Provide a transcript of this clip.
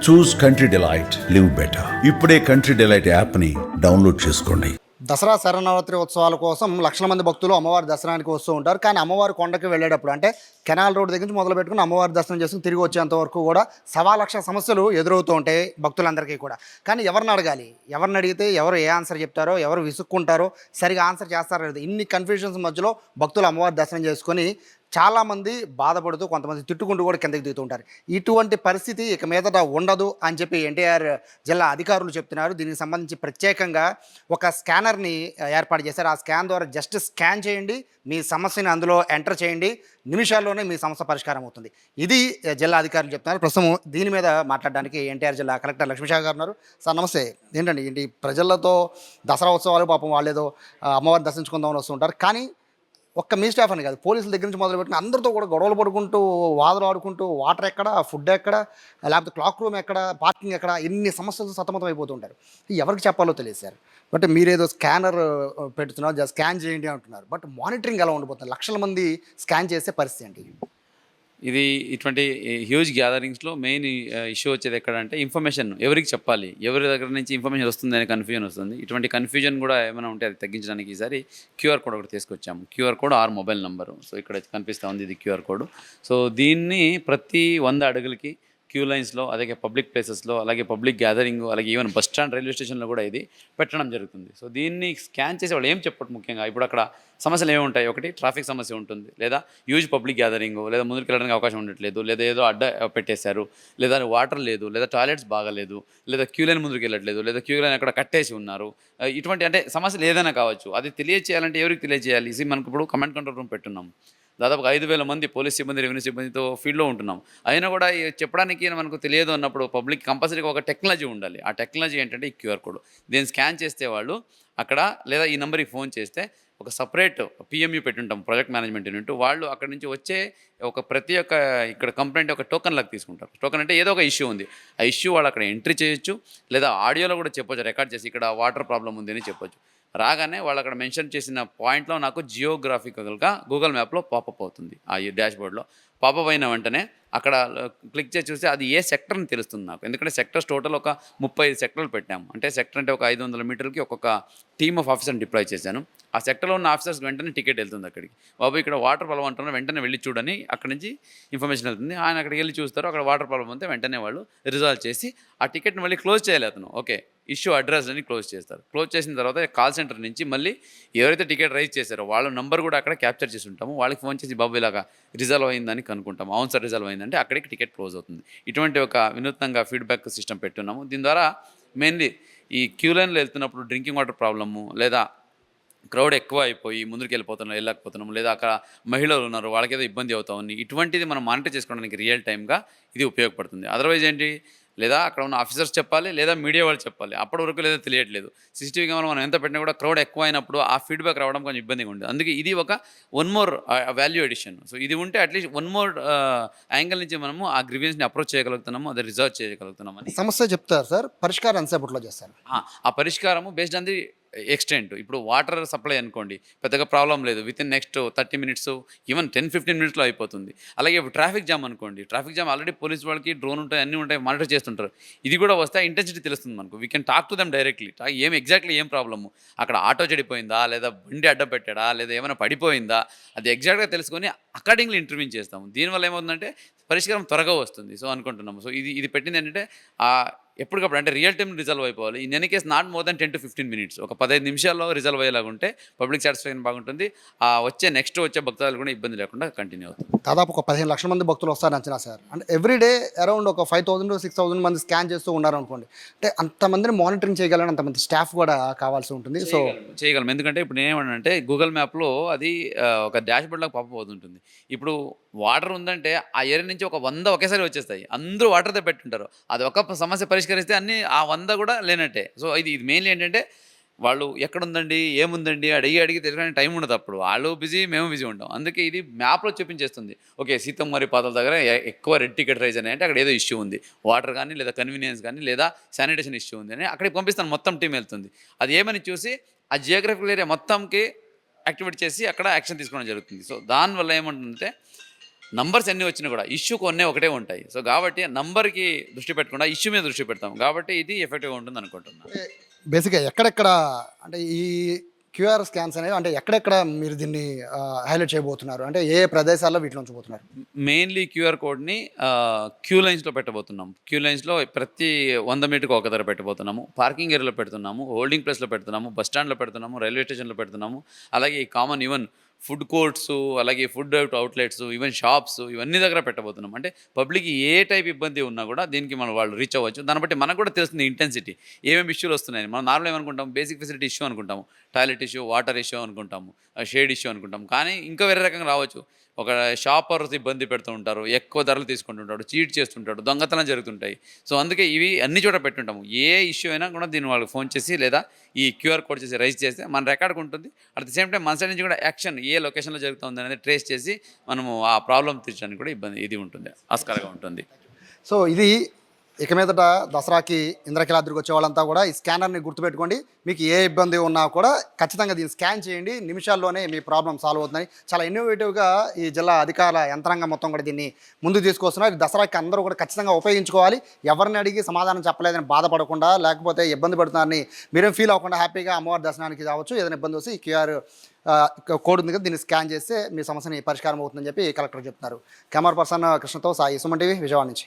చూస్ country delight, live better. ఇప్పుడే country delight యాప్ని download చేసుకోండి. దసరా శరన్నవరాత్రి ఉత్సవాల కోసం లక్షల మంది భక్తులు అమ్మవారి దర్శనానికి వస్తూ ఉంటారు. కానీ అమ్మవారి కొండకి వెళ్ళేటప్పుడు అంటే కెనాల్ రోడ్ దగ్గర నుంచి మొదలు పెట్టుకుని అమ్మవారి దర్శనం చేసుకుని తిరిగి వచ్చేంత వరకు కూడా 1,00,000 సమస్యలు ఎదురవుతూ ఉంటాయి భక్తులందరికీ కూడా. కానీ ఎవరిని అడగాలి, ఎవరిని అడిగితే ఎవరు ఏ ఆన్సర్ చెప్తారో, ఎవరు విసుక్కుంటారో, సరిగా ఆన్సర్ చేస్తారో లేదు, ఇన్ని కన్ఫ్యూజన్స్ మధ్యలో భక్తులు అమ్మవారి దర్శనం చేసుకొని చాలామంది బాధపడుతూ కొంతమంది తిట్టుకుంటూ కూడా కిందకి దిగుతూ ఉంటారు. ఇటువంటి పరిస్థితి ఇక మీదట ఉండదు అని చెప్పి ఎన్టీఆర్ జిల్లా అధికారులు చెప్తున్నారు. దీనికి సంబంధించి ప్రత్యేకంగా ఒక స్కానర్ని ఏర్పాటు చేశారు. ఆ స్కాన్ ద్వారా జస్ట్ స్కాన్ చేయండి, మీ సమస్యని అందులో ఎంటర్ చేయండి, నిమిషాల్లోనే మీ సమస్య పరిష్కారం అవుతుంది. ఇది జిల్లా అధికారులు చెప్తున్నారు. ప్రస్తుతం దీని మీద మాట్లాడడానికి ఎన్టీఆర్ జిల్లా కలెక్టర్ లక్ష్మీషా గారు ఉన్నారు. సార్ నమస్తే. ఏంటండి ప్రజలతో దసరా ఉత్సవాలు పాపం వాళ్ళేదో అమ్మవారిని దర్శించుకుందామని వస్తుంటారు. కానీ ఒక్క మీ స్టాఫ్ అని కాదు, పోలీసుల దగ్గర నుంచి మొదలుపెట్టిన అందరితో కూడా గొడవలు పడుకుంటూ, వాదులు ఆడుకుంటూ, వాటర్ ఎక్కడ, ఫుడ్ ఎక్కడ, లేకపోతే క్లాక్ రూమ్ ఎక్కడ, పార్కింగ్ ఎక్కడ, ఎన్ని సమస్యలు సతమతం అయిపోతుంటారు. ఎవరికి చెప్పాలో తెలియదు సార్. బట్ మీరేదో స్కానర్ పెడుతున్నారు, జస్ట్ స్కాన్ చేయండి అంటున్నారు. బట్ మానిటరింగ్ ఎలా ఉండిపోతుంది? లక్షల మంది స్కాన్ చేసే పరిస్థితి ఏంటి? ఇది ఇటువంటి హ్యూజ్ గ్యాదరింగ్స్లో మెయిన్ ఇష్యూ వచ్చేది ఎక్కడంటే ఇన్ఫర్మేషన్ ఎవరికి చెప్పాలి, ఎవరి దగ్గర నుంచి ఇన్ఫర్మేషన్ వస్తుంది అనే కన్ఫ్యూజన్ వస్తుంది. ఇటువంటి కన్ఫ్యూజన్ కూడా ఏమైనా ఉంటే అది తగ్గించడానికి ఈసారి క్యూఆర్ కోడ్ ఒకటి తీసుకొచ్చాము. QR code or mobile number. So ఇక్కడ కనిపిస్తూ ఉంది ఇది క్యూఆర్ కోడ్. సో దీన్ని ప్రతి 100 అడుగులకి క్యూ లైన్స్లో, అలాగే పబ్లిక్ ప్లేసెస్లో, అలాగే పబ్లిక్ గ్యాదరింగ్, అలాగే ఈవెన్ బస్ స్టాండ్, రైల్వే స్టేషన్లో కూడా ఇది పెట్టడం జరుగుతుంది. సో దీన్ని స్కాన్ చేసి వాళ్ళు ఏం చెప్పట్టు ముఖ్యంగా ఇప్పుడు అక్కడ సమస్యలు ఏమి ఉంటాయి? ఒకటి ట్రాఫిక్ సమస్య ఉంటుంది, లేదా హ్యూజ్ పబ్లిక్ గ్యాదరింగ్, లేదా ముందుకు వెళ్ళడానికి అవకాశం ఉండట్లేదు, లేదా ఏదో అడ్డ పెట్టేశారు, లేదా వాటర్ లేదు, లేదా టాయిలెట్స్ బాగాలేదు, లేదా క్యూ లైన్ ముందుకు వెళ్ళట్లేదు, లేదా క్యూ లైన్ అక్కడ కట్టేసి ఉన్నారు. ఇటువంటి అంటే సమస్యలు ఏదైనా కావచ్చు. అది తెలియజేయాలంటే ఎవరికి తెలియజేయాలి? ఇది మనకు ఇప్పుడు కమాండ్ కంట్రోల్ రూమ్ పెట్టున్నాం. దాదాపు 5,000 మంది పోలీస్ సిబ్బంది, రెవెన్యూ సిబ్బందితో ఫీల్డ్లో ఉంటున్నాం. అయినా కూడా చెప్పడానికి మనకు తెలియదు అన్నప్పుడు పబ్లిక్ కంపల్సరీగా ఒక టెక్నాలజీ ఉండాలి. ఆ టెక్నాలజీ ఏంటంటే ఈ క్యూఆర్ కోడ్. దీన్ని స్కాన్ చేస్తే వాళ్ళు అక్కడ, లేదా ఈ నెంబర్కి ఫోన్ చేస్తే ఒక సపరేట్ పిఎంయూ పెట్టుంటాం, ప్రాజెక్ట్ మేనేజ్మెంట్ యూనిట్. వాళ్ళు అక్కడి నుంచి వచ్చే ఒక ప్రతి ఒక్క ఇక్కడ కంప్లైంట్ ఒక టోకన్ లాగా తీసుకుంటారు. టోకన్ అంటే ఏదో ఒక ఇష్యూ ఉంది, ఆ ఇష్యూ వాళ్ళు అక్కడ ఎంట్రీ చేయొచ్చు, లేదా ఆడియోలో కూడా చెప్పొచ్చు, రికార్డ్ చేసి ఇక్కడ వాటర్ ప్రాబ్లం ఉంది అని చెప్పొచ్చు. రాగానే వాళ్ళు అక్కడ మెన్షన్ చేసిన పాయింట్లో నాకు జియోగ్రాఫికల్గా గూగుల్ మ్యాప్లో పాపప్ అవుతుంది. ఆ డాష్బోర్డ్లో పాపప్ అయిన వెంటనే అక్కడ క్లిక్ చేసి చూస్తే అది ఏ సెక్టర్ని తెలుస్తుంది నాకు. ఎందుకంటే సెక్టర్స్ టోటల్ ఒక 35 సెక్టర్లు పెట్టాము. అంటే సెక్టర్ అంటే ఒక 500 మీటర్కి ఒక్కొక్క టీమ్ ఆఫ్ ఆఫీసర్ని డిప్లాయ్ చేశాను. ఆ సెక్టర్లో ఉన్న ఆఫీసర్స్ వెంటనే టికెట్ వెళ్తుంది అక్కడికి. బాబు ఇక్కడ వాటర్ ప్రాబ్లం అంటున్నా, వెంటనే వెళ్ళి చూడని అక్కడి నుంచి ఇన్ఫర్మేషన్ వెళ్తుంది. ఆయన అక్కడికి వెళ్ళి చూస్తారు, అక్కడ వాటర్ ప్రాబ్లం ఉంటే వెంటనే వాళ్ళు రిజాల్వ్ చేసి ఆ టికెట్ని మళ్ళీ క్లోజ్ చేయాలి అతను. ఓకే, ఇష్యూ అడ్రస్ అని క్లోజ్ చేస్తారు. క్లోజ్ చేసిన తర్వాత కాల్ సెంటర్ నుంచి మళ్ళీ ఎవరైతే టికెట్ రైజ్ చేశారో వాళ్ళ నెంబర్ కూడా అక్కడ క్యాప్చర్ చేసి ఉంటాము. వాళ్ళకి ఫోన్ చేసి బాబు ఇలాగా రిజల్వ్ అయిందని కనుక్కుంటాము. అవును సార్ రిజల్వ్ అయిందంటే అక్కడికి టికెట్ క్లోజ్ అవుతుంది. ఇటువంటి ఒక వినూత్నంగా ఫీడ్బ్యాక్ సిస్టమ్ పెట్టున్నాము. దీని ద్వారా మెయిన్లీ ఈ క్యూ లైన్లో వెళ్తున్నప్పుడు డ్రింకింగ్ వాటర్ ప్రాబ్లము, లేదా క్రౌడ్ ఎక్కువ అయిపోయి ముందుకు వెళ్ళకపోతున్నాము, లేదా అక్కడ మహిళలు ఉన్నారు వాళ్ళకి ఏదో ఇబ్బంది అవుతా ఉంది, ఇటువంటిది మనం మానిటర్ చేసుకోవడానికి రియల్ టైమ్గా ఇది ఉపయోగపడుతుంది. అదర్వైజ్ ఏంటి, లేదా అక్కడ ఉన్న ఆఫీసర్స్ చెప్పాలి, లేదా మీడియా వాళ్ళు చెప్పాలి. అప్పటి వరకు లేదా తెలియట్లేదు. సీసీటీవీ కెమెరా మనం ఎంత పెట్టినా కూడా క్రౌడ్ ఎక్కువ అయినప్పుడు ఆ ఫీడ్బ్యాక్ రావడం కొంచెం ఇబ్బందిగా ఉంటుంది. అందుకే ఇది ఒక one more value addition. So ఇది ఉంటే అట్లీస్ట్ వన్ మోర్ యాంగిల్ నుంచి మనము ఆ గ్రీవియన్స్ని అప్రోచ్ చేయగలుగుతున్నాము, అది రిజాల్వ్ చేయగలుగుతున్నాం అని. సమస్య చెప్తారు సార్, పరిష్కారం ఎంతసేపట్లో చేస్తారు? ఆ పరిష్కారము బేస్డ్ ఆన్ ది ఎక్స్టెంట్. ఇప్పుడు వాటర్ సప్లై అనుకోండి, పెద్దగా ప్రాబ్లం లేదు, వితిన్ నెక్స్ట్ 30 మినిట్స్, ఈవెన్ 10-15 మినిట్స్లో అయిపోతుంది. అలాగే ఇప్పుడు ట్రాఫిక్ జామ్ అనుకోండి, ట్రాఫిక్ జామ్ ఆల్రెడీ పోలీస్ వాళ్ళకి డ్రోన్ ఉంటాయి, అన్నీ ఉంటాయి, మానిటర్ చేస్తుంటారు. ఇది కూడా వస్తే ఇంటెన్సిటీ తెలుస్తుంది మనకు. We can talk to them directly. ఏం ప్రాబ్లము, అక్కడ ఆటో చెడిపోయిందా, లేదా బండి అడ్డ పెట్టాడా, లేదా ఏమైనా పడిపోయిందా, అది ఎగ్జాక్ట్గా తెలుసుకొని అకార్డింగ్లీ ఇంటర్వ్యూ చేస్తాము. దీనివల్ల ఏమవుతుందంటే పరిష్కారం త్వరగా వస్తుంది. సో అనుకుంటున్నాము. సో ఇది పెట్టింది ఏంటంటే ఎప్పటికప్పుడు అంటే రియల్ టైం రిజల్వ్ అయిపోవాలి. In any case not more than 10-15 minutes, ఒక 15 నిమిషాల్లో రిజల్వ్ అయ్యేలాగా ఉంటే పబ్లిక్ సాటిస్ఫాక్షన్ బాగుంటుంది. వచ్చే భక్తులు కూడా ఇబ్బంది లేకుండా కంటిన్యూ అవుతుంది. దాదాపు ఒక 15 లక్షల మంది భక్తులు వస్తారు అంచనా సార్. అంటే ఎవ్రీడే అరౌండ్ ఒక 5,000-6,000 మంది స్కాన్ చేస్తూ ఉన్నారు అనుకోండి. అంటే అంతమందిని మానిటరింగ్ చేయగలని అంతమంది స్టాఫ్ కూడా కావాల్సి ఉంటుంది. సో చేయగలం. ఎందుకంటే ఇప్పుడు నేనేమన్నానంటే గూగుల్ మ్యాప్లో అది ఒక డాష్బోర్డ్ లాగా పాపప్ అవుతుంటుంది. ఇప్పుడు వాటర్ ఉందంటే ఆ ఏరియా నుంచి ఒక 100 ఒకేసారి వచ్చేస్తాయి. అందరూ వాటర్తో పెట్టుంటారు. అది ఒక సమస్య పరిష్కరిస్తే అన్నీ ఆ 100 కూడా లేనట్టే. సో ఇది మెయిన్లీ ఏంటంటే వాళ్ళు ఎక్కడుందండి, ఏముందండి అడిగి తెలుసుకోవడానికి టైం ఉండదు. అప్పుడు వాళ్ళు బిజీ, మేము బిజీ ఉంటాం. అందుకే ఇది మ్యాప్లో చూపించేస్తుంది. ఓకే, సీతమ్మరి పాదాల దగ్గర ఎక్కువ రెడ్ టికెట్ రైజ్ అని అంటే అక్కడ ఏదో ఇష్యూ ఉంది, వాటర్ కానీ, లేదా కన్వీనియన్స్ కానీ, లేదా శానిటేషన్ ఇష్యూ ఉంది అని అక్కడికి పంపిస్తాను. మొత్తం టీం వెళ్తుంది. అది ఏమని చూసి ఆ జియోగ్రఫికల్ ఏరియా మొత్తంకి యాక్టివేట్ చేసి అక్కడ యాక్షన్ తీసుకోవడం జరుగుతుంది. సో దానివల్ల ఏమంటుందంటే నంబర్స్ ఎన్ని వచ్చినా కూడా ఇష్యూ కొన్నే ఒకటే ఉంటాయి. సో కాబట్టి నంబర్కి దృష్టి పెట్టకుండా ఇష్యూ మీద దృష్టి పెడతాం కాబట్టి ఇది ఎఫెక్టివ్గా ఉంటుంది అనుకుంటున్నాను. బేసిక్గా ఎక్కడెక్కడ అంటే ఈ క్యూఆర్ స్కాన్స్ అనేవి అంటే ఎక్కడెక్కడ మీరు దీన్ని హైలైట్ చేయబోతున్నారు, అంటే ఏ ప్రదేశాల్లో వీటిలో ఉంచబోతున్నారు? మెయిన్లీ క్యూఆర్ కోడ్ని క్యూ లైన్స్లో పెట్టబోతున్నాం. క్యూ లైన్స్లో ప్రతి 100 మీటర్కి ఒక దగ్గర పెట్టబోతున్నాము, పార్కింగ్ ఏరియాలో పెడుతున్నాము, హోల్డింగ్ ప్లేస్లో పెడుతున్నాము, బస్ స్టాండ్లో పెడుతున్నాము, రైల్వే స్టేషన్లో పెడుతున్నాము, అలాగే ఈ కామన్ ఈవెన్ ఫుడ్ కోర్ట్స్, అలాగే ఫుడ్ అవుట్లెట్స్, ఈవెన్ షాప్స్, ఇవన్నీ దగ్గర పెట్టబోతున్నాం. అంటే పబ్లిక్ ఏ టైప్ ఇబ్బంది ఉన్నా కూడా దీనికి మనం వాళ్ళు రీచ్ అవ్వచ్చు. దాన్ని బట్టి మనకు కూడా తెలుస్తుంది ఇంటెన్సిటీ ఏమేమి ఇష్యూలు వస్తున్నాయని. మనం నార్మల్ ఏమనుకుంటాం, బేసిక్ ఫెసిలిటీ ఇష్యూ అనుకుంటాము, టాయిలెట్ ఇష్యూ, వాటర్ ఇష్యూ అనుకుంటాము, షేడ్ ఇష్యూ అనుకుంటాం. కానీ ఇంకా వేరే రకంగా రావచ్చు. ఒక షాపర్స్ ఇబ్బంది పెడుతూ ఉంటారు, ఎక్కువ ధరలు తీసుకుంటుంటాడు, చీట్ చేస్తుంటాడు, దొంగతనం జరుగుతుంటాయి. సో అందుకే ఇవి అన్ని చోట పెట్టుంటాము. ఏ ఇష్యూ అయినా కూడా దీన్ని వాళ్ళకి ఫోన్ చేసి లేదా ఈ క్యూఆర్ కోడ్ చేసి రైజ్ చేస్తే మన రికార్డ్కి ఉంటుంది. అట్ ది సేమ్ టైం మన సైడ్ నుంచి కూడా యాక్షన్ ఏ లొకేషన్లో జరుగుతుంది అనేది ట్రేస్ చేసి మనము ఆ ప్రాబ్లం తీర్చడానికి కూడా ఇది ఉంటుంది, ఆస్కారంగా ఉంటుంది. సో ఇది ఇక మీదట దసరాకి ఇంద్రకీలాద్రికి వచ్చే వాళ్ళంతా కూడా ఈ స్కానర్ని గుర్తుపెట్టుకోండి. మీకు ఏ ఇబ్బంది ఉన్నా కూడా ఖచ్చితంగా దీన్ని స్కాన్ చేయండి, నిమిషాల్లోనే మీ ప్రాబ్లం సాల్వ్ అవుతుందని చాలా ఇన్నోవేటివ్గా ఈ జిల్లా అధికారుల యంత్రాంగం మొత్తం కూడా దీన్ని ముందుకు తీసుకొస్తున్నారు. దసరాకి అందరూ కూడా ఖచ్చితంగా ఉపయోగించుకోవాలి. ఎవరిని అడిగి సమాధానం చెప్పలేదని బాధపడకుండా, లేకపోతే ఇబ్బంది పడుతున్నారని మీరేం ఫీల్ అవ్వకుండా హ్యాపీగా అమ్మవారి దర్శనానికి రావచ్చు. ఏదైనా ఇబ్బంది వస్తే ఈ క్యూఆర్ కోడ్ ఉంది కదా, దీన్ని స్కాన్ చేస్తే మీ సమస్యని పరిష్కారం అవుతుందని చెప్పి కలెక్టర్ చెప్తున్నారు. కెమెరా పర్సన్ కృష్ణతో సాయి, సుమన్ టీవీ, విజయవాడ నుంచి.